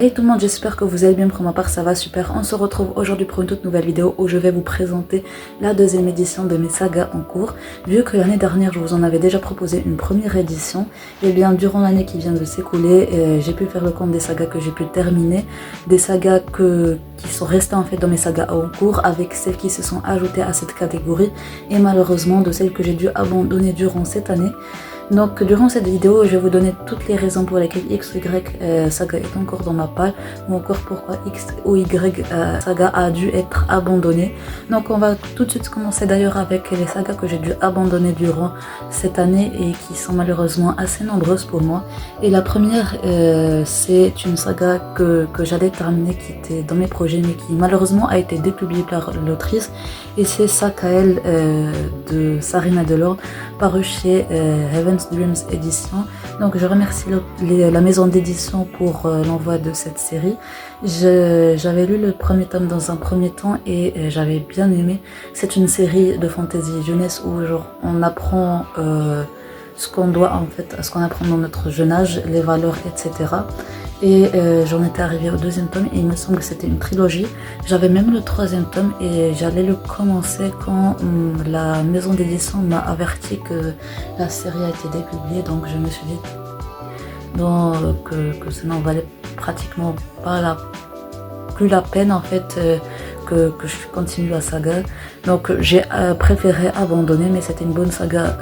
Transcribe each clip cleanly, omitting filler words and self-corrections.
Hey tout le monde, j'espère que vous allez bien. Pour ma part ça va super. On se retrouve aujourd'hui pour une toute nouvelle vidéo où je vais vous présenter la deuxième édition de mes sagas en cours. Vu que l'année dernière je vous en avais déjà proposé une première édition, et bien durant l'année qui vient de s'écouler, j'ai pu faire le compte des sagas que j'ai pu terminer, des sagas qui sont restées en fait dans mes sagas en cours, avec celles qui se sont ajoutées à cette catégorie et malheureusement de celles que j'ai dû abandonner durant cette année. Donc durant cette vidéo, je vais vous donner toutes les raisons pour lesquelles X ou Y saga est encore dans ma palle, ou encore pourquoi X ou Y saga a dû être abandonnée. Donc on va tout de suite commencer d'ailleurs avec les sagas que j'ai dû abandonner durant cette année et qui sont malheureusement assez nombreuses pour moi. Et la première, c'est une saga que j'allais terminer, qui était dans mes projets mais qui malheureusement a été dépubliée par l'autrice, et c'est Sakael de Sarina Delorme, paru chez Heaven's Dreams Edition. Donc je remercie la maison d'édition pour l'envoi de cette série. J'avais lu le premier tome dans un premier temps et j'avais bien aimé. C'est une série de fantasy jeunesse où genre, on apprend ce qu'on doit en fait, ce qu'on apprend dans notre jeune âge, les valeurs, etc. Et j'en étais arrivée au deuxième tome et il me semble que c'était une trilogie. J'avais même le troisième tome et j'allais le commencer quand la maison d'édition m'a averti que la série a été dépubliée. Donc je me suis dit que ça n'en valait pratiquement pas plus la peine en fait que je continue la saga. Donc j'ai préféré abandonner, mais c'était une bonne saga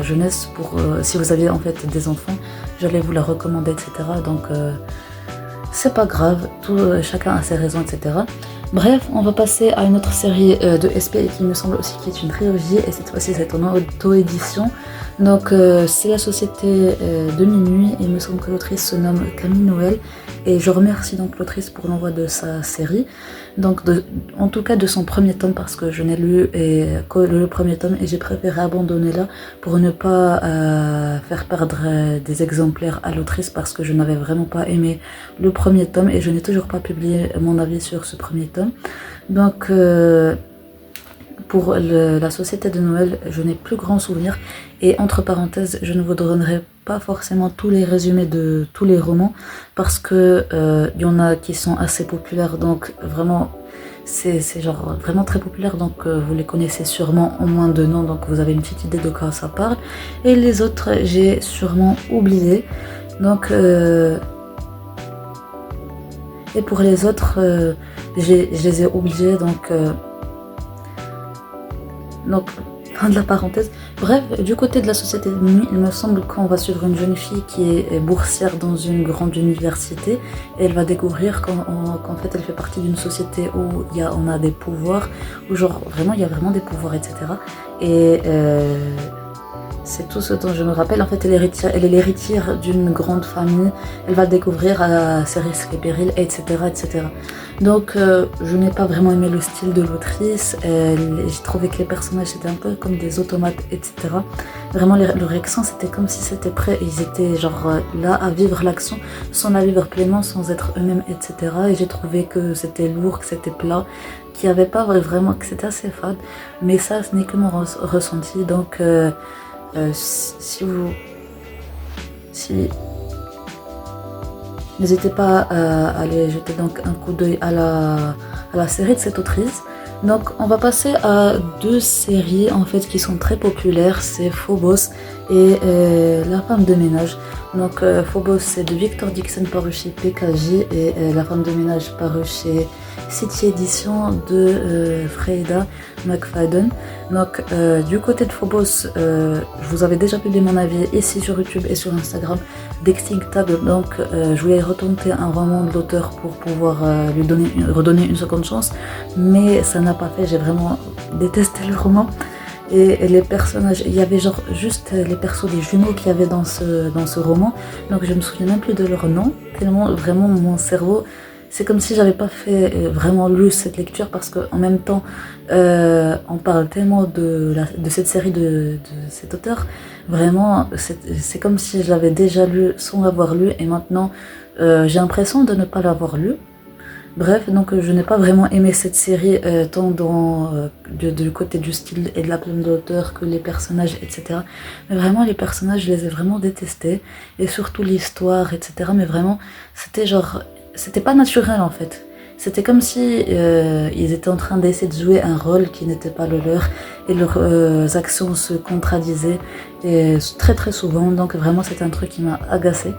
jeunesse pour si vous avez en fait des enfants, j'allais vous la recommander, etc. Donc c'est pas grave, chacun a ses raisons, etc. Bref, on va passer à une autre série de SP qui me semble aussi qui est une trilogie, et cette fois-ci c'est en auto-édition. Donc c'est la société de minuit, et il me semble que l'autrice se nomme Camille Noël, et je remercie donc l'autrice pour l'envoi de sa série, donc en tout cas de son premier tome, parce que je n'ai lu que le premier tome et j'ai préféré abandonner là pour ne pas faire perdre des exemplaires à l'autrice, parce que je n'avais vraiment pas aimé le premier tome et je n'ai toujours pas publié mon avis sur ce premier tome. Donc pour la société de Noël, je n'ai plus grand souvenir, et entre parenthèses, je ne vous donnerai pas forcément tous les résumés de tous les romans, parce que y en a qui sont assez populaires, donc vraiment c'est genre vraiment très populaire, donc vous les connaissez sûrement au moins de nom, donc vous avez une petite idée de quoi ça parle, et les autres j'ai sûrement oublié. Donc et pour les autres je les ai oubliés, donc fin de la parenthèse. Bref, du côté de la société de nuit, il me semble qu'on va suivre une jeune fille qui est boursière dans une grande université, et elle va découvrir qu'en fait elle fait partie d'une société où on a des pouvoirs, où genre vraiment il y a vraiment des pouvoirs, etc. Et c'est tout ce dont je me rappelle. En fait, elle est l'héritière d'une grande famille. Elle va découvrir ses risques et périls, etc. etc. Donc, je n'ai pas vraiment aimé le style de l'autrice. J'ai trouvé que les personnages étaient un peu comme des automates, etc. Vraiment, leur accent, c'était comme si c'était prêt. Ils étaient genre là à vivre l'action, sans la vivre pleinement, sans être eux-mêmes, etc. Et j'ai trouvé que c'était lourd, que c'était plat, qu'il n'y avait pas vraiment, que c'était assez fade. Mais ça, ce n'est que mon ressenti. Donc, n'hésitez pas à aller jeter donc un coup d'œil à la série de cette autrice. Donc on va passer à deux séries en fait qui sont très populaires, c'est Phobos et La femme de ménage. Donc Phobos, c'est de Victor Dixon, paru chez PKJ, et La femme de ménage, paru chez City Edition de Freda McFadden. Donc du côté de Phobos, je vous avais déjà publié mon avis ici sur YouTube et sur Instagram d'Extinctable. Donc je voulais retenter un roman de l'auteur pour pouvoir lui redonner une seconde chance, mais ça n'a pas fait. J'ai vraiment détesté le roman. Et les personnages, il y avait genre juste les persos des jumeaux qu'il y avait dans ce roman, donc je me souviens même plus de leur nom, tellement vraiment mon cerveau, c'est comme si j'avais pas fait vraiment lu cette lecture, parce qu'en même temps on parle tellement de cette série de cet auteur, vraiment c'est comme si je l'avais déjà lu sans l'avoir lu, et maintenant j'ai l'impression de ne pas l'avoir lu. Bref, donc je n'ai pas vraiment aimé cette série, tant du côté du style et de la plume d'auteur que les personnages, etc. Mais vraiment les personnages, je les ai vraiment détestés, et surtout l'histoire, etc. Mais vraiment, c'était genre c'était pas naturel en fait. C'était comme si ils étaient en train d'essayer de jouer un rôle qui n'était pas le leur et leurs actions se contradisaient et très très souvent. Donc vraiment c'était un truc qui m'a agacée.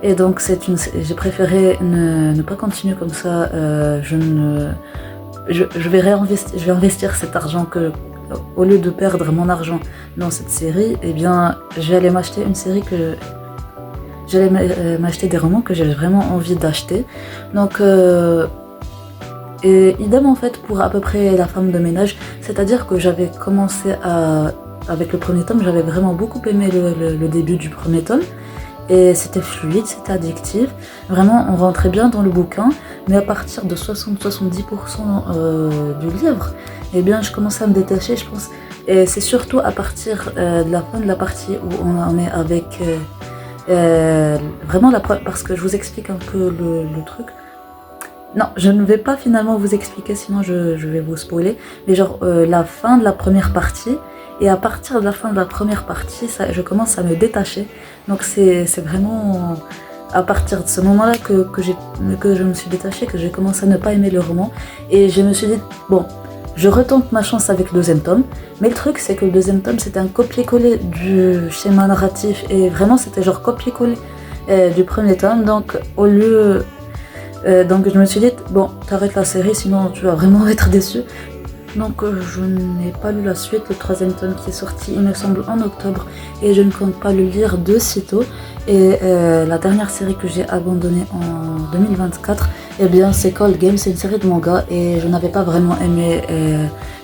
Et donc j'ai préféré ne pas continuer comme ça. Je vais investir cet argent que au lieu de perdre mon argent dans cette série, eh bien je vais aller m'acheter une série que j'allais m'acheter des romans que j'ai vraiment envie d'acheter. Donc et idem en fait pour à peu près La femme de ménage, c'est-à-dire que j'avais commencé avec le premier tome, j'avais vraiment beaucoup aimé le début du premier tome. Et c'était fluide, c'était addictif. Vraiment, on rentrait bien dans le bouquin. Mais à partir de 60-70% du livre, eh bien, je commençais à me détacher, je pense. Et c'est surtout à partir de la fin de la partie où on en est avec... vraiment, parce que je vous explique un peu le truc. Non, je ne vais pas finalement vous expliquer, sinon je vais vous spoiler. Mais genre, la fin de la première partie... Et à partir de la fin de la première partie, je commence à me détacher. Donc c'est vraiment à partir de ce moment-là que je me suis détachée, que j'ai commencé à ne pas aimer le roman. Et je me suis dit, bon, je retente ma chance avec le deuxième tome. Mais le truc, c'est que le deuxième tome, c'était un copier-coller du schéma narratif. Et vraiment, c'était genre copier-coller du premier tome. Donc au lieu... donc je me suis dit, bon, t'arrêtes la série, sinon tu vas vraiment être déçu. Donc je n'ai pas lu la suite, le troisième tome qui est sorti il me semble en octobre et je ne compte pas le lire de sitôt. Et la dernière série que j'ai abandonnée en 2024, eh bien c'est Cold Game, c'est une série de manga et je n'avais pas vraiment aimé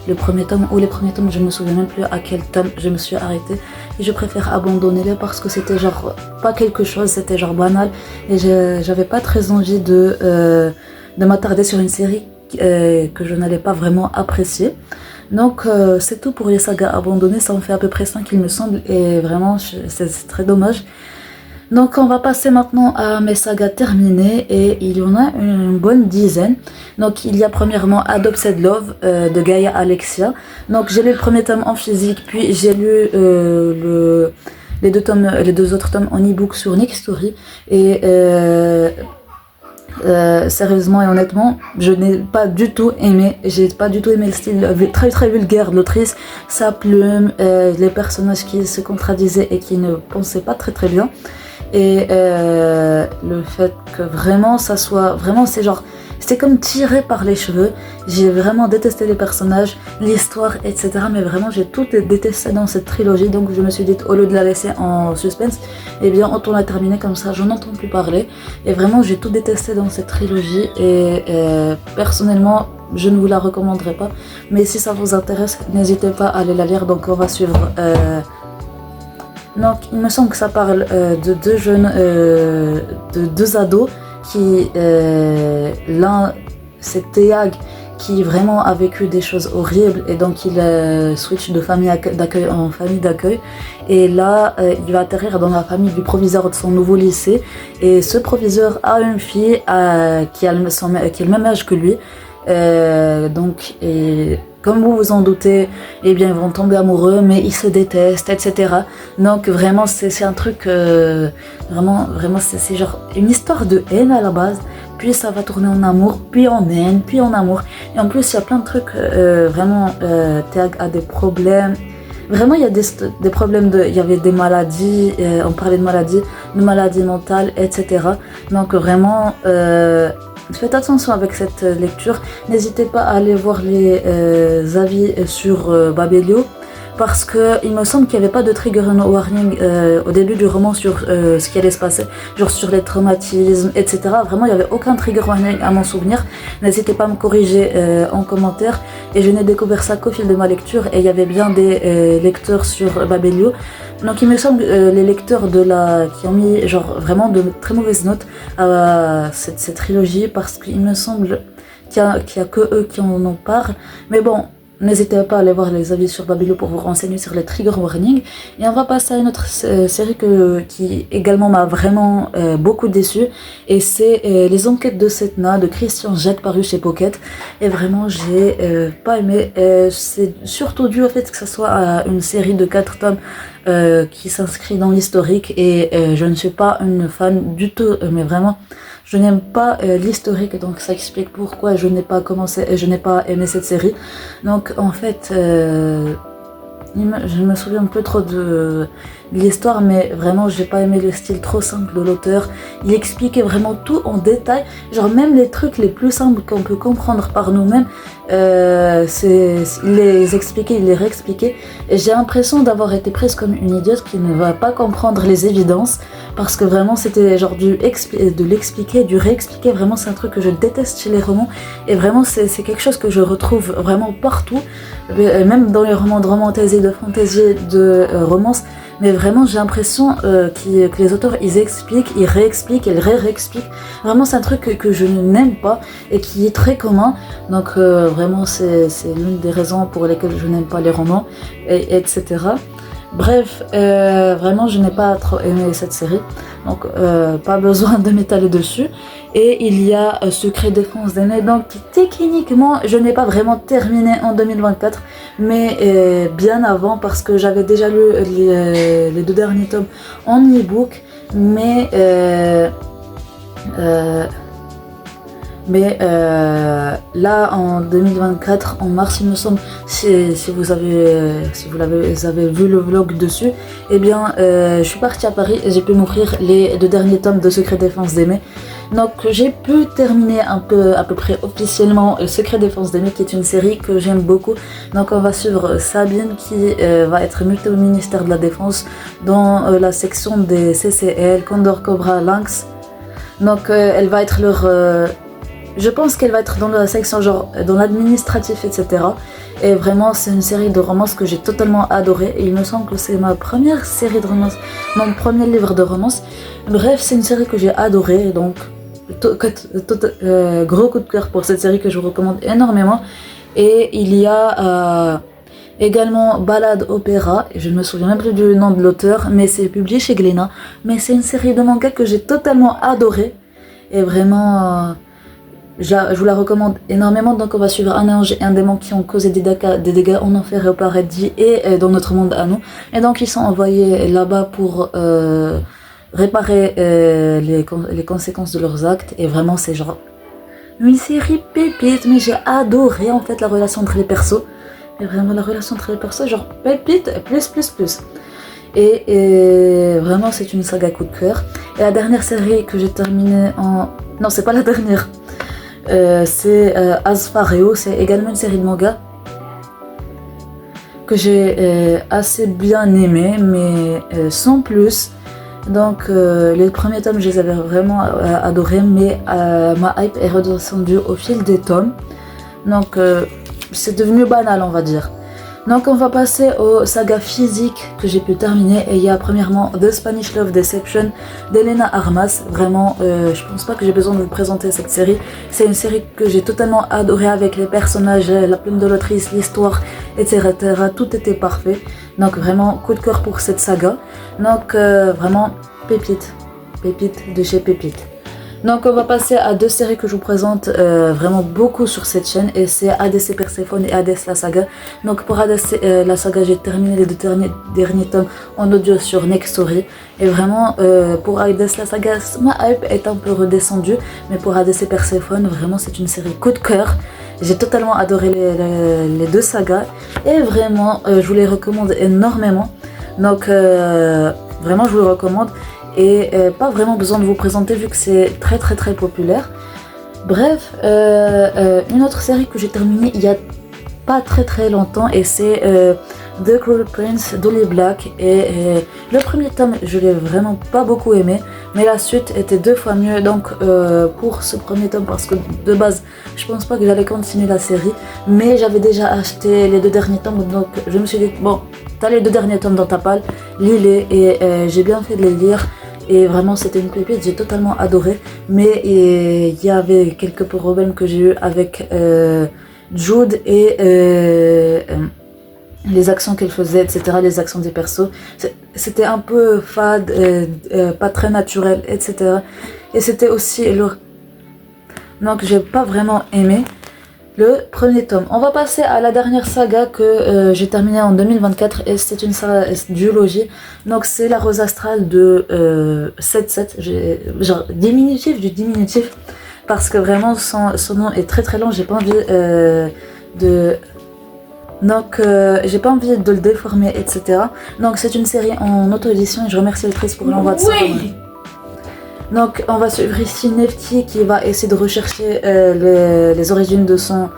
le premier tome ou les premiers tomes, je me souviens même plus à quel tome je me suis arrêtée et je préfère abandonner les parce que c'était genre pas quelque chose, c'était genre banal et j'avais pas très envie de m'attarder sur une série que je n'allais pas vraiment apprécier. Donc c'est tout pour les sagas abandonnées, ça en fait à peu près 5 il me semble et vraiment c'est très dommage. Donc on va passer maintenant à mes sagas terminées et il y en a une bonne dizaine. Donc il y a premièrement Adopted Love de Gaia Alexia. Donc j'ai lu le premier tome en physique puis j'ai lu les deux autres tomes en e-book sur Nick Story et sérieusement et honnêtement, je n'ai pas du tout aimé. J'ai pas du tout aimé le style très très vulgaire de l'autrice, sa plume, les personnages qui se contradisaient et qui ne pensaient pas très très bien. Et le fait que vraiment ça soit vraiment c'est comme tiré par les cheveux. J'ai vraiment détesté les personnages, l'histoire, etc. Mais vraiment j'ai tout détesté dans cette trilogie. Donc je me suis dit au lieu de la laisser en suspense, eh bien autant la terminer comme ça, j'en entends plus parler. Et vraiment j'ai tout détesté dans cette trilogie et personnellement je ne vous la recommanderai pas. Mais si ça vous intéresse, n'hésitez pas à aller la lire. Donc on va suivre... Donc il me semble que ça parle de deux jeunes, de deux ados qui, l'un c'est Théag qui vraiment a vécu des choses horribles et donc il switch de famille d'accueil en famille d'accueil et là il va atterrir dans la famille du proviseur de son nouveau lycée et ce proviseur a une fille qui a le même âge que lui. Donc et comme vous vous en doutez, eh bien ils vont tomber amoureux, mais ils se détestent, etc. Donc vraiment c'est un truc vraiment c'est genre une histoire de haine à la base. Puis ça va tourner en amour, puis en haine, puis en amour. Et en plus il y a plein de trucs vraiment. Théag a des problèmes. Vraiment, il y a des problèmes il y avait des maladies, on parlait de maladies mentales, etc. Donc vraiment. Faites attention avec cette lecture, n'hésitez pas à aller voir les avis sur Babelio parce que il me semble qu'il n'y avait pas de trigger warning au début du roman sur ce qui allait se passer, genre sur les traumatismes, etc. Vraiment, il n'y avait aucun trigger warning à mon souvenir. N'hésitez pas à me corriger en commentaire et je n'ai découvert ça qu'au fil de ma lecture et il y avait bien des lecteurs sur Babelio. Donc il me semble les lecteurs qui ont mis genre vraiment de très mauvaises notes à cette trilogie parce qu'il me semble qu'il y a que eux qui en parlent. Mais bon, n'hésitez pas à aller voir les avis sur Babelio pour vous renseigner sur les trigger warnings. Et on va passer à une autre série qui également m'a vraiment beaucoup déçue. Et c'est Les Enquêtes de Setna de Christian Jacques paru chez Pocket. Et vraiment j'ai pas aimé. C'est surtout dû au fait que ce soit une série de 4 tomes qui s'inscrit dans l'historique. Et je ne suis pas une fan du tout, mais vraiment... je n'aime pas l'historique, donc ça explique pourquoi je n'ai pas commencé, je n'ai pas aimé cette série. Donc en fait, je me souviens un peu trop de l'histoire, mais vraiment j'ai pas aimé le style trop simple de l'auteur. Il expliquait vraiment tout en détail, genre même les trucs les plus simples qu'on peut comprendre par nous-mêmes, il les expliquait, il les réexpliquait, et j'ai l'impression d'avoir été prise comme une idiote qui ne va pas comprendre les évidences, parce que vraiment c'était genre de l'expliquer, du réexpliquer. Vraiment c'est un truc que je déteste chez les romans, et vraiment c'est quelque chose que je retrouve vraiment partout, même dans les romans de romantasy, de fantasy, de romance. Mais vraiment j'ai l'impression que les auteurs ils expliquent, ils réexpliquent, ils réexpliquent. Vraiment c'est un truc que je n'aime pas et qui est très commun. Donc vraiment c'est l'une des raisons pour lesquelles je n'aime pas les romans, etc. Bref, vraiment je n'ai pas trop aimé cette série, donc pas besoin de m'étaler dessus. Et il y a Secret Défense d'Aimé, donc techniquement je n'ai pas vraiment terminé en 2024, mais bien avant, parce que j'avais déjà lu les 2 derniers tomes en e-book, mais là en 2024, en mars il me semble, si vous avez vu le vlog dessus, eh bien je suis partie à Paris et j'ai pu m'offrir les 2 derniers tomes de Secret Défense d'Aimé. Donc j'ai pu terminer à peu près officiellement Secret Défense d'Aimé, qui est une série que j'aime beaucoup. Donc on va suivre Sabine qui va être mutée au ministère de la Défense dans la section des CCL, Condor, Cobra, Lynx. Donc elle va être je pense qu'elle va être dans la section genre dans l'administratif, etc. Et vraiment c'est une série de romance que j'ai totalement adoré, et il me semble que c'est ma première série de romance, mon premier livre de romance. Bref, c'est une série que j'ai adorée, donc gros coup de cœur pour cette série que je vous recommande énormément. Et il y a également Ballade Opéra, je ne me souviens même plus du nom de l'auteur, mais c'est publié chez Glénat. Mais c'est une série de manga que j'ai totalement adorée, et vraiment je vous la recommande énormément. Donc on va suivre un ange et un démon qui ont causé des dégâts en enfer et au paradis et dans notre monde à nous. Et donc ils sont envoyés là-bas pour réparer les conséquences de leurs actes. Et vraiment c'est genre une série pépite, mais j'ai adoré en fait la relation entre les persos. Et vraiment la relation entre les persos, genre pépite plus. Et vraiment c'est une saga coup de cœur. Et la dernière série que j'ai terminée en... Non, c'est pas la dernière. C'est Asfareo, c'est également une série de manga que j'ai assez bien aimé, mais sans plus. Donc les premiers tomes je les avais vraiment adorés, mais ma hype est redescendue au fil des tomes, donc c'est devenu banal, on va dire. Donc on va passer aux sagas physiques que j'ai pu terminer, et il y a premièrement The Spanish Love Deception d'Elena Armas. Vraiment je pense pas que j'ai besoin de vous présenter cette série. C'est une série que j'ai totalement adorée, avec les personnages, la plume de l'autrice, l'histoire, etc. Tout était parfait, donc vraiment coup de cœur pour cette saga. Donc vraiment pépite de chez Pépite. Donc on va passer à 2 séries que je vous présente vraiment beaucoup sur cette chaîne, et c'est ADC Perséphone et Hades la saga. Donc pour Hades la saga, j'ai terminé les 2 derniers tomes en audio sur Nextory, et vraiment pour Hades la saga ma hype est un peu redescendue, mais pour ADC Perséphone vraiment c'est une série coup de cœur. J'ai totalement adoré les 2 sagas, et vraiment je vous les recommande énormément. Donc vraiment je vous le recommande, et pas vraiment besoin de vous présenter vu que c'est très populaire. Bref, une autre série que j'ai terminée il y a pas très longtemps, et c'est The Cruel Prince d'Holly Black. Et le premier tome je l'ai vraiment pas beaucoup aimé, mais la suite était 2 fois mieux. Donc pour ce premier tome, parce que de base je pense pas que j'allais continuer la série, mais j'avais déjà acheté les 2 derniers tomes, donc je me suis dit bon, t'as les 2 derniers tomes dans ta palle, lis-les. Et j'ai bien fait de les lire, et vraiment c'était une pépite, j'ai totalement adoré. Mais il y avait quelques problèmes que j'ai eu avec Jude et les actions qu'elle faisait, etc. Les actions des persos, c'était un peu fade, pas très naturel, etc. Et c'était aussi donc j'ai pas vraiment aimé. le premier tome. On va passer à la dernière saga que j'ai terminée en 2024 et c'est une saga duologie. Donc c'est la Rose Astrale de 7-7, genre diminutif du diminutif parce que vraiment son nom est très très long, j'ai pas envie de... Donc j'ai pas envie de le déformer, etc. Donc c'est une série en auto-édition et je remercie l'autrice pour l'envoi de ça. Donc on va suivre ici Nefti qui va essayer de rechercher les origines de son...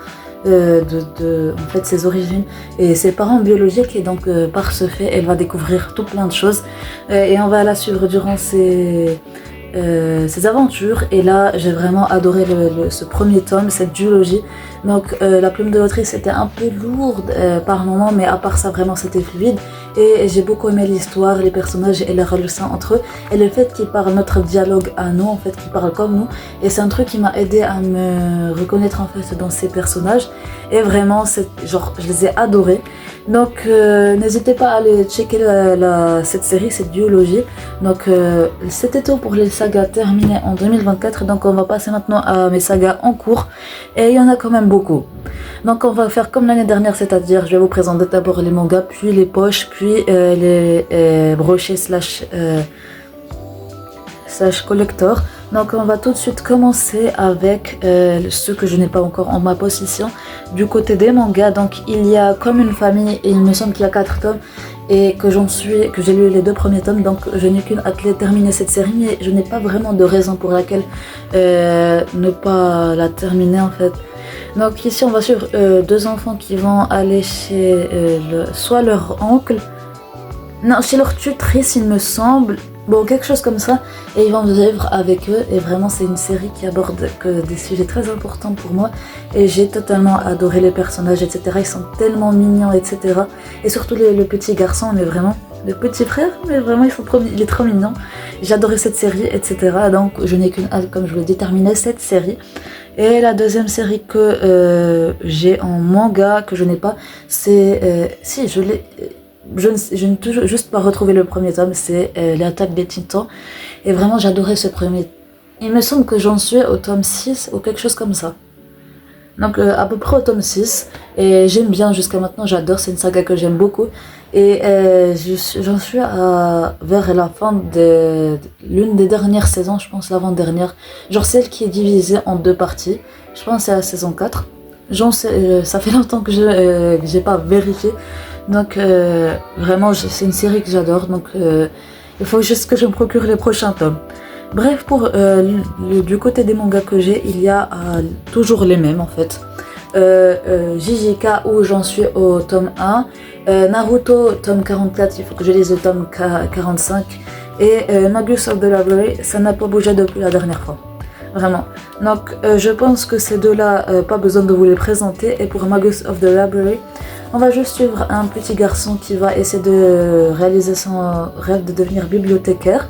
en fait ses origines et ses parents biologiques et donc par ce fait elle va découvrir tout plein de choses et on va la suivre durant ses aventures. Et là j'ai vraiment adoré ce premier tome, cette duologie. Donc la plume de l'autrice était un peu lourde par moments, mais à part ça vraiment c'était fluide et j'ai beaucoup aimé l'histoire, les personnages et les relations entre eux et le fait qu'ils parlent notre dialogue à nous, en fait qu'ils parlent comme nous, et c'est un truc qui m'a aidé à me reconnaître en fait dans ces personnages et vraiment genre je les ai adorés. Donc n'hésitez pas à aller checker cette série, cette duologie. Donc c'était tout pour les sagas terminées en 2024, donc on va passer maintenant à mes sagas en cours et il y en a quand même beaucoup. Donc on va faire comme l'année dernière, c'est-à-dire je vais vous présenter d'abord les mangas, puis les poches, puis les brochets slash collector. Donc on va tout de suite commencer avec ceux que je n'ai pas encore en ma possession. Du côté des mangas, donc il y a Comme une famille et il me semble qu'il y a 4 tomes et que j'ai lu les 2 premiers tomes, donc je n'ai qu'une hâte de terminer cette série, mais je n'ai pas vraiment de raison pour laquelle ne pas la terminer en fait. Donc ici on va suivre 2 enfants qui vont aller chez soit leur oncle, non chez leur tutrice il me semble, bon quelque chose comme ça, et ils vont vivre avec eux et vraiment c'est une série qui aborde des sujets très importants pour moi et j'ai totalement adoré les personnages, etc. Ils sont tellement mignons, etc. Et surtout le petit garçon, mais vraiment le petit frère, mais vraiment il est trop mignon. J'ai adoré cette série, etc. Donc je n'ai qu'une hâte, comme je vous l'ai dit, terminer cette série. Et la deuxième série que j'ai en manga, que je n'ai pas, c'est... si, je l'ai... Je n'ai toujours juste pas retrouvé le premier tome, c'est L'attaque des titans. Et vraiment j'adorais ce premier. Il me semble que j'en suis au tome 6 ou quelque chose comme ça. Donc à peu près au tome 6. Et j'aime bien jusqu'à maintenant, j'adore, c'est une saga que j'aime beaucoup. Et j'en suis vers la fin de l'une des dernières saisons, je pense l'avant-dernière. Genre celle qui est divisée en 2 parties. Je pense que c'est la saison 4. Ça fait longtemps que j'ai pas vérifié. Donc vraiment c'est une série que j'adore, donc il faut juste que je me procure les prochains tomes. Bref, pour du côté des mangas que j'ai, il y a toujours les mêmes en fait. JJK où j'en suis au tome 1, Naruto tome 44, il faut que je lise le tome 45, et Magus of the Library, ça n'a pas bougé depuis la dernière fois. Vraiment. Donc je pense que ces deux-là, pas besoin de vous les présenter. Et pour Magus of the Library, on va juste suivre un petit garçon qui va essayer de réaliser son rêve de devenir bibliothécaire.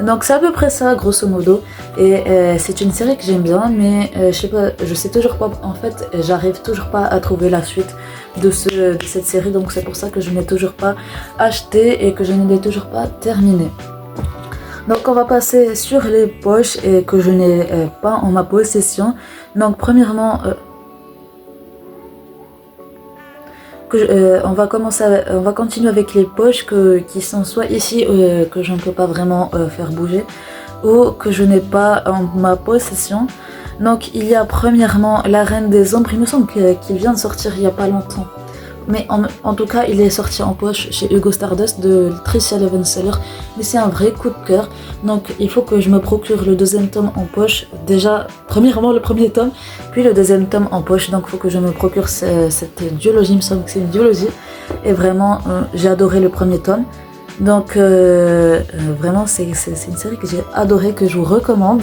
Donc c'est à peu près ça, grosso modo. Et c'est une série que j'aime bien, mais je sais toujours pas, en fait, j'arrive toujours pas à trouver la suite de cette série. Donc c'est pour ça que je n'ai toujours pas acheté et que je ne l'ai toujours pas terminé. Donc on va passer sur les poches et que je n'ai pas en ma possession. Donc premièrement, on va continuer avec les poches qui sont soit ici que je ne peux pas vraiment faire bouger, ou que je n'ai pas en ma possession. Donc il y a premièrement La Reine des Ombres, il me semble qu'il vient de sortir il n'y a pas longtemps. Mais en tout cas, il est sorti en poche chez Hugo Stardust de Tricia Levenseller. Mais c'est un vrai coup de cœur. Donc il faut que je me procure le 2e tome en poche. Déjà, premièrement le 1er tome, puis le 2e tome en poche. Donc il faut que je me procure cette duologie. Il me semble que c'est une duologie. Et vraiment, j'ai adoré le 1er tome. Donc vraiment, c'est une série que j'ai adoré, que je vous recommande.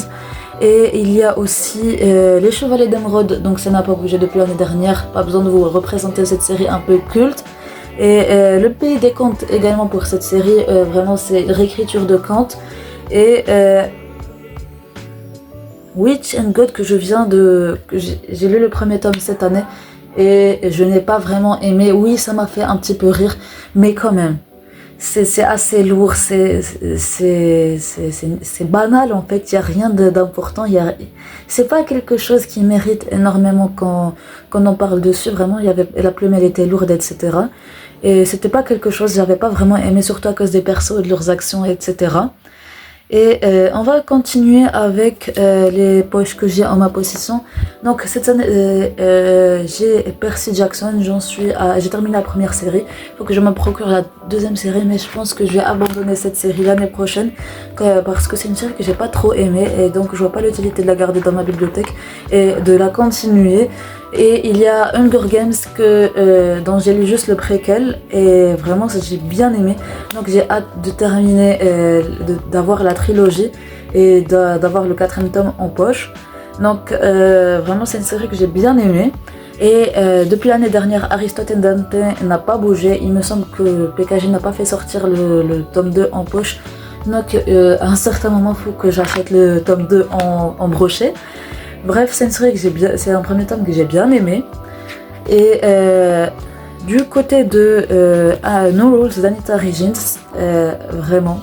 Et il y a aussi Les Chevaliers d'Émeraude, donc ça n'a pas bougé depuis l'année dernière, pas besoin de vous représenter cette série un peu culte. Et Le Pays des Contes également pour cette série, vraiment c'est une réécriture de contes. Et Witch and God que j'ai lu le 1er tome cette année et je n'ai pas vraiment aimé. Oui, ça m'a fait un petit peu rire, mais quand même. c'est assez lourd, c'est banal en fait, il n'y a rien d'important, c'est pas quelque chose qui mérite énormément qu'on en parle dessus, vraiment, la plume elle était lourde, etc. Et c'était pas quelque chose que j'avais pas vraiment aimé, surtout à cause des persos et de leurs actions, etc. Et on va continuer avec les poches que j'ai en ma possession. Donc cette année, j'ai Percy Jackson, j'ai terminé la première série. Il faut que je me procure la deuxième série, mais je pense que je vais abandonner cette série l'année prochaine parce que c'est une série que j'ai pas trop aimée et donc je vois pas l'utilité de la garder dans ma bibliothèque et de la continuer. Et il y a Hunger Games dont j'ai lu juste le préquel et vraiment j'ai bien aimé. Donc j'ai hâte de terminer, d'avoir la trilogie et d'avoir le 4e tome en poche. Donc vraiment c'est une série que j'ai bien aimée. Et depuis l'année dernière, Aristote et Dante n'a pas bougé. Il me semble que PKG n'a pas fait sortir le tome 2 en poche. Donc à un certain moment, il faut que j'achète le tome 2 en brochet. Bref, c'est une série c'est un premier tome que j'ai bien aimé. Et du côté de No Rules d'Anita Regins, vraiment,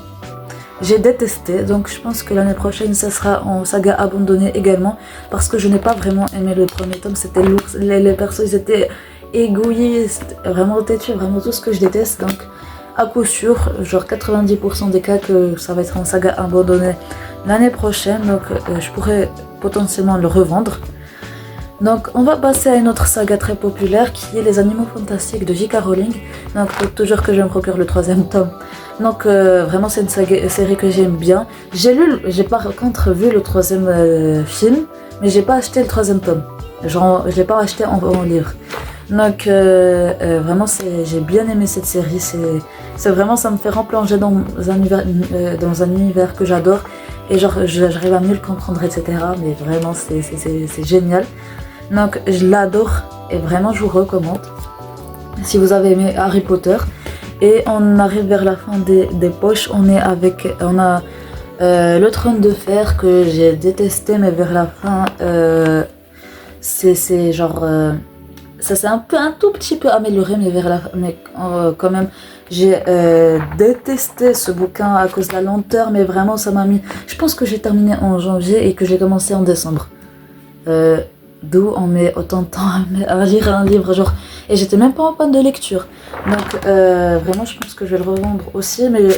j'ai détesté. Donc je pense que l'année prochaine, ça sera en saga abandonnée également. Parce que je n'ai pas vraiment aimé le premier tome. C'était lourd, les persos ils étaient égoïstes, vraiment têtus, vraiment tout ce que je déteste. Donc à coup sûr, genre 90% des cas que ça va être en saga abandonnée l'année prochaine. Donc je pourrais potentiellement le revendre. Donc on va passer à une autre saga très populaire qui est Les Animaux Fantastiques de J.K. Rowling. Donc faut toujours que je me procure le 3e tome. Donc vraiment c'est une série que j'aime bien. J'ai par contre vu le 3e film, mais j'ai pas acheté le 3e tome. Genre je l'ai pas acheté en livre. Donc vraiment j'ai bien aimé cette série. C'est vraiment, ça me fait replonger dans un univers que j'adore. Et genre j'arrive à mieux le comprendre, etc. Mais vraiment c'est génial. Donc je l'adore et vraiment je vous recommande si vous avez aimé Harry Potter. Et on arrive vers la fin des poches. On a le Trône de Fer que j'ai détesté, mais vers la fin c'est genre ça s'est un tout petit peu amélioré, mais quand même j'ai détesté ce bouquin à cause de la lenteur, mais vraiment ça m'a mis. Je pense que j'ai terminé en janvier et que j'ai commencé en décembre. D'où on met autant de temps à lire un livre, genre. Et j'étais même pas en panne de lecture. Donc vraiment je pense que je vais le revendre aussi, mais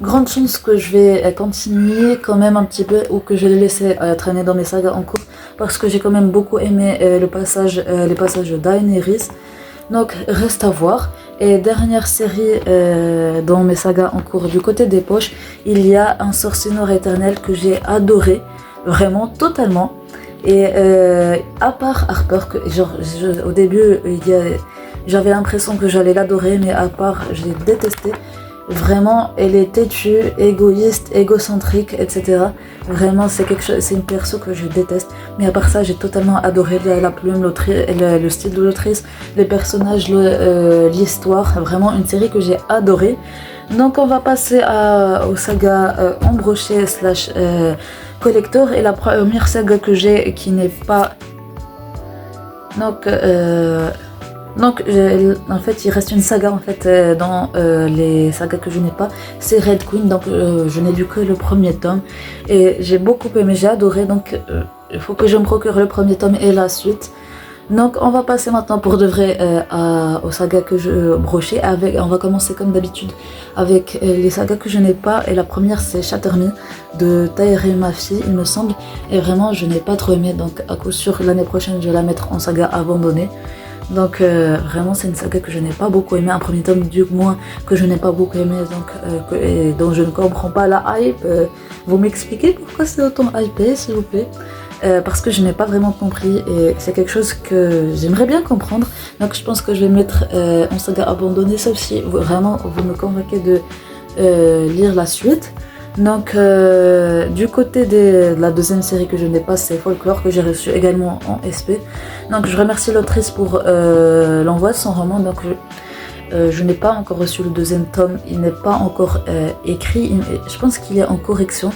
grande chance que je vais continuer quand même un petit peu, ou que je vais le laisser traîner dans mes sagas en cours, parce que j'ai quand même beaucoup aimé les passages de Daenerys. Donc reste à voir. Et dernière série dans mes sagas en cours du côté des poches, il y a Un sorcier noir éternel que j'ai adoré, vraiment totalement. Et à part Harper, au début j'avais l'impression que j'allais l'adorer, mais à part je l'ai détesté. Vraiment, elle est têtue, égoïste, égocentrique, etc. Vraiment, c'est une perso que je déteste. Mais à part ça, j'ai totalement adoré la plume, le style de l'autrice, les personnages, l'histoire. Vraiment, une série que j'ai adorée. Donc, on va passer aux sagas en brochet / collector. Et la première saga que j'ai qui n'est pas... Donc en fait il reste une saga en fait dans les sagas que je n'ai pas, c'est Red Queen. Donc je n'ai lu que le premier tome et j'ai beaucoup aimé, j'ai adoré. Donc il faut que je me procure le premier tome et la suite. Donc on va passer maintenant pour de vrai aux sagas que je brochais avec. On va commencer comme d'habitude avec les sagas que je n'ai pas, et la première c'est Shatter Me de Tahereh Mafi il me semble, et vraiment je n'ai pas trop aimé. Donc à coup sûr l'année prochaine je vais la mettre en saga abandonnée. Donc vraiment c'est une saga que je n'ai pas beaucoup aimé, un premier tome du moins que je n'ai pas beaucoup aimé, donc et dont je ne comprends pas la hype. Vous m'expliquez pourquoi c'est autant hypé s'il vous plaît, parce que je n'ai pas vraiment compris et c'est quelque chose que j'aimerais bien comprendre. Donc je pense que je vais mettre en saga abandonnée, sauf si vraiment vous me convainquez de lire la suite. Donc du côté de la deuxième série que je n'ai pas, c'est Folklore que j'ai reçu également en SP. Donc je remercie l'autrice pour l'envoi de son roman. Donc je n'ai pas encore reçu le deuxième tome, il n'est pas encore écrit, je pense qu'il est en correction.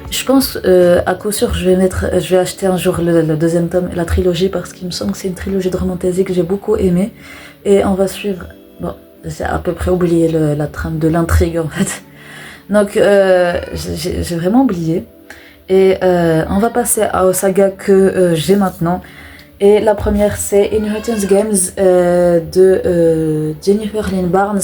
Je pense à coup sûr je vais acheter un jour le deuxième tome et la trilogie, parce qu'il me semble que c'est une trilogie de roman fantasy que j'ai beaucoup aimé. Et on va suivre, bon j'ai à peu près oublié la trame de l'intrigue en fait. Donc j'ai vraiment oublié. Et on va passer aux sagas que j'ai maintenant. Et la première c'est Inheritance Games de Jennifer Lynn Barnes.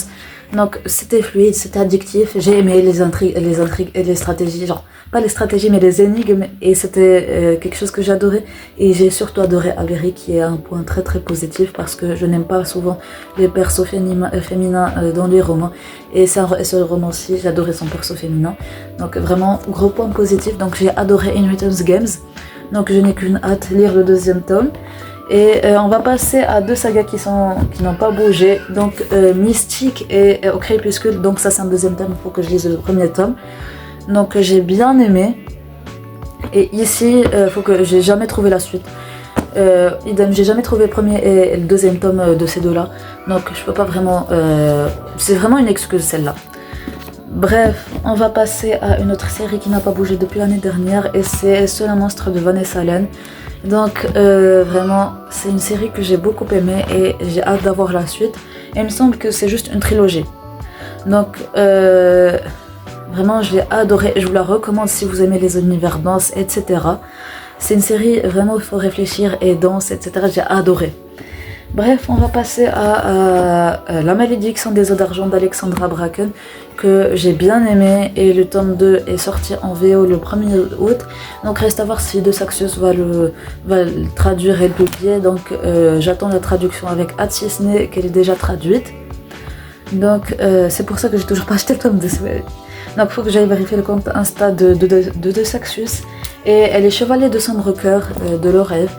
Donc c'était fluide, c'était addictif, j'ai aimé les intrigues et les stratégies, genre pas les stratégies mais les énigmes, et c'était quelque chose que j'adorais. Et j'ai surtout adoré Avery, qui est un point très très positif parce que je n'aime pas souvent les persos féminins dans les romans, et ce roman-ci j'adorais son perso féminin, donc vraiment gros point positif. Donc j'ai adoré Inheritance Games, donc je n'ai qu'une hâte, lire le deuxième tome. Et on va passer à deux sagas qui n'ont pas bougé, donc Mystique et Au Crépuscule. Donc ça c'est un deuxième tome, il faut que je lise le premier tome. Donc j'ai bien aimé. Et ici, faut que j'ai jamais trouvé la suite. Idem, j'ai jamais trouvé le premier et le deuxième tome de ces deux-là. Donc je peux pas vraiment. C'est vraiment une excuse celle-là. Bref, on va passer à une autre série qui n'a pas bougé depuis l'année dernière, et c'est Seul un monstre de Vanessa Allen. Donc vraiment, c'est une série que j'ai beaucoup aimée et j'ai hâte d'avoir la suite. Et il me semble que c'est juste une trilogie. Donc vraiment, je l'ai adorée et je vous la recommande si vous aimez les univers denses, etc. C'est une série vraiment où il faut réfléchir et dense, etc. J'ai adoré. Bref, on va passer à La Malédiction des Eaux d'Argent d'Alexandra Bracken, que j'ai bien aimé, et le tome 2 est sorti en VO le 1er août. Donc reste à voir si De Saxios va le traduire et le publier. Donc j'attends la traduction avec hâte, si ce n'est qu'elle est déjà traduite. Donc c'est pour ça que j'ai toujours pas acheté le tome 2. Donc il faut que j'aille vérifier le compte Insta de Saxios. Et elle est chevalier de sombre cœur de l'Orève.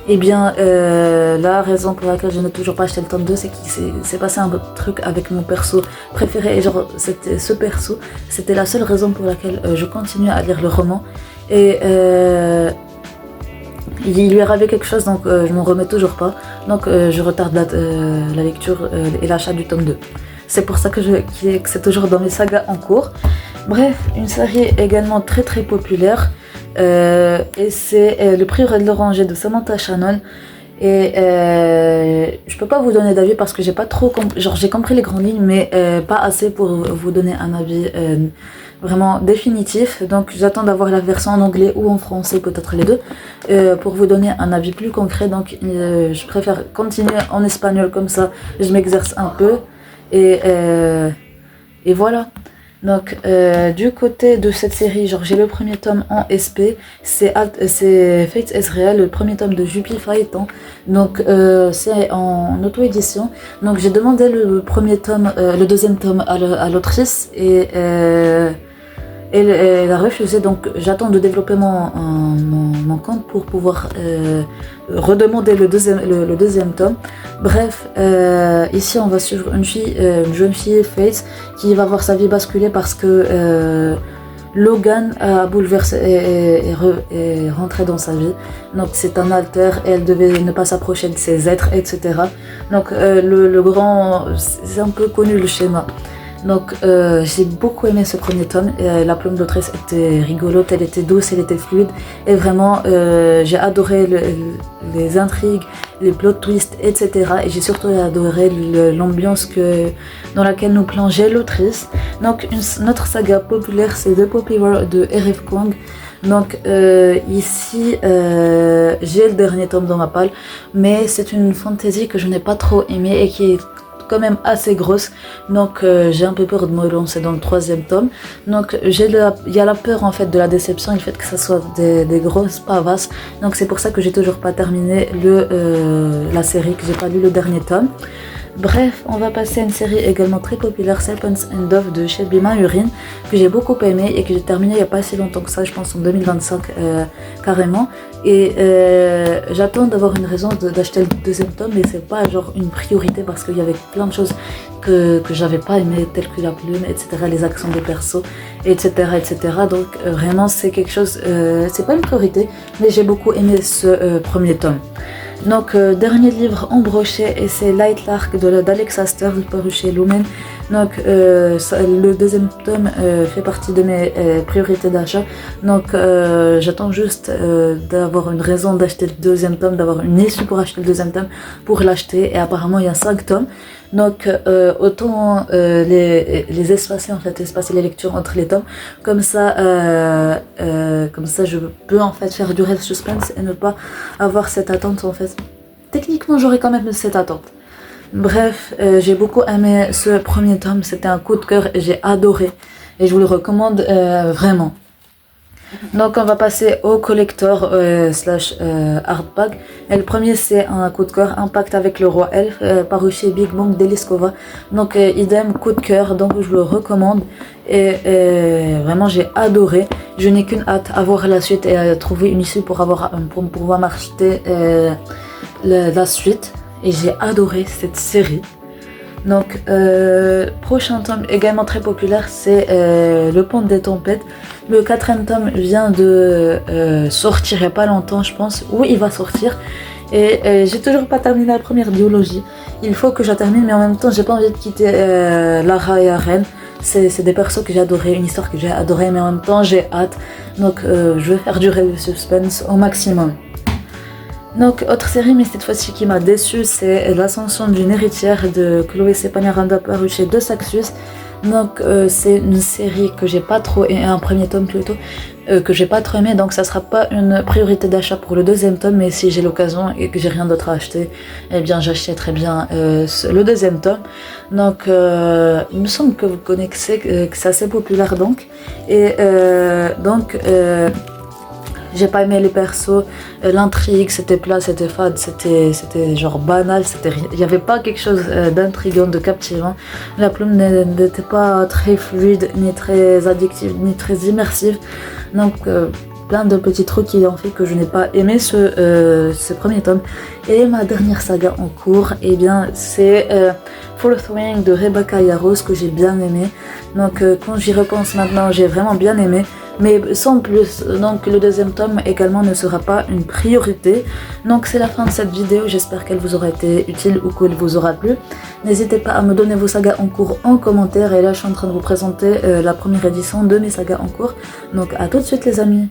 Et bien la raison pour laquelle je n'ai toujours pas acheté le tome 2, c'est qu'il s'est passé un truc avec mon perso préféré. Et genre ce perso, c'était la seule raison pour laquelle je continue à lire le roman. Et il lui est arrivé quelque chose, donc je m'en remets toujours pas. Donc je retarde la lecture et l'achat du tome 2. C'est pour ça que c'est toujours dans mes sagas en cours. Bref, une série également très très populaire. Et c'est Le Prieuré de l'Oranger de Samantha Shannon. Et je peux pas vous donner d'avis parce que j'ai pas trop genre j'ai compris les grandes lignes, mais pas assez pour vous donner un avis vraiment définitif. Donc j'attends d'avoir la version en anglais ou en français, peut-être les deux, pour vous donner un avis plus concret. Donc je préfère continuer en espagnol, comme ça je m'exerce un peu. Et voilà. Donc du côté de cette série, genre j'ai le premier tome en SP, c'est Fates Ezreal, le premier tome de Jupy Phaéton. Donc c'est en auto-édition. Donc j'ai demandé le premier tome, le deuxième tome à l'autrice, et elle a refusé. Donc j'attends de développer mon compte pour pouvoir redemander le deuxième tome. Bref, ici on va suivre une jeune fille, Faith, qui va voir sa vie basculer parce que Logan a bouleversé et rentré dans sa vie. Donc c'est un alter et elle devait ne pas s'approcher de ses êtres, etc. Donc c'est un peu connu le schéma. Donc j'ai beaucoup aimé ce premier tome. La plume d'autrice était rigolote, elle était douce, elle était fluide, et vraiment j'ai adoré les intrigues, les plot twists, etc. Et j'ai surtout adoré l'ambiance dans laquelle nous plongeait l'autrice. Donc notre saga populaire, c'est The Poppy War de R.F. Kuang. Donc ici j'ai le dernier tome dans ma palle, mais c'est une fantasy que je n'ai pas trop aimée et qui est quand même assez grosse. Donc j'ai un peu peur de me lancer dans le troisième tome. Donc il y a la peur en fait de la déception, le fait que ça soit des grosses pavasses. Donc c'est pour ça que j'ai toujours pas terminé la série, que j'ai pas lu le dernier tome. Bref, on va passer à une série également très populaire, Serpents and Dove de Shelby Mayurin, que j'ai beaucoup aimé et que j'ai terminé il n'y a pas si longtemps que ça, je pense en 2025 carrément. Et j'attends d'avoir une raison d'acheter le deuxième tome, mais c'est pas genre une priorité parce qu'il y avait plein de choses que j'avais pas aimé, telles que la plume, etc., les accents des persos, etc., etc. Donc vraiment c'est quelque chose, c'est pas une priorité, mais j'ai beaucoup aimé ce premier tome. Donc dernier livre en brochet, et c'est Light Lark d'Alex Aster, paru chez Lumen. Donc le deuxième tome fait partie de mes priorités d'achat. Donc j'attends juste d'avoir une raison d'acheter le deuxième tome, d'avoir une issue pour acheter le deuxième tome, pour l'acheter. Et apparemment il y a 5 tomes. Donc autant les espacer en fait, espacer les lectures entre les tomes. Comme ça je peux en fait faire durer le suspense et ne pas avoir cette attente en fait. Techniquement j'aurais quand même cette attente. Bref, j'ai beaucoup aimé ce premier tome, c'était un coup de cœur et j'ai adoré. Et je vous le recommande vraiment. Donc on va passer au collector slash hardback. Et le premier c'est un coup de cœur, Impact avec le roi elfe, paru chez Big Bang d'Eliskova. Donc idem, coup de cœur, donc je vous le recommande. Et vraiment j'ai adoré. Je n'ai qu'une hâte à voir la suite et à trouver une issue pour pouvoir m'acheter la suite. Et j'ai adoré cette série. Donc prochain tome également très populaire, c'est Le Pont des Tempêtes. Le 4e tome vient de sortir il n'y a pas longtemps je pense. Oui, il va sortir. Et j'ai toujours pas terminé la première duologie. Il faut que je la termine, mais en même temps j'ai pas envie de quitter Lara et Aren. C'est des persos que j'ai adoré, une histoire que j'ai adoré, mais en même temps j'ai hâte. Donc je vais faire durer le suspense au maximum. Donc autre série, mais cette fois-ci qui m'a déçue, c'est l'ascension d'une héritière de Chloé Sepanaranda paru chez De Saxus. Donc c'est une série que j'ai pas trop aimé, un premier tome plutôt, que j'ai pas trop aimé, donc ça sera pas une priorité d'achat pour le deuxième tome, mais si j'ai l'occasion et que j'ai rien d'autre à acheter, eh bien j'achèterai bien le deuxième tome. Donc il me semble que vous connaissez que c'est assez populaire donc, et j'ai pas aimé les persos, l'intrigue c'était plat, c'était fade, c'était genre banal, il n'y avait pas quelque chose d'intriguant, de captivant. La plume n'était pas très fluide, ni très addictive, ni très immersive. Donc plein de petits trucs qui ont fait que je n'ai pas aimé ce premier tome. Et ma dernière saga en cours, eh bien c'est Full Swing de Rebecca Yarros que j'ai bien aimé. Donc quand j'y repense maintenant, j'ai vraiment bien aimé. Mais sans plus, donc le deuxième tome également ne sera pas une priorité. Donc c'est la fin de cette vidéo, j'espère qu'elle vous aura été utile ou qu'elle vous aura plu. N'hésitez pas à me donner vos sagas en cours en commentaire, et là je suis en train de vous présenter la première édition de mes sagas en cours. Donc à tout de suite les amis.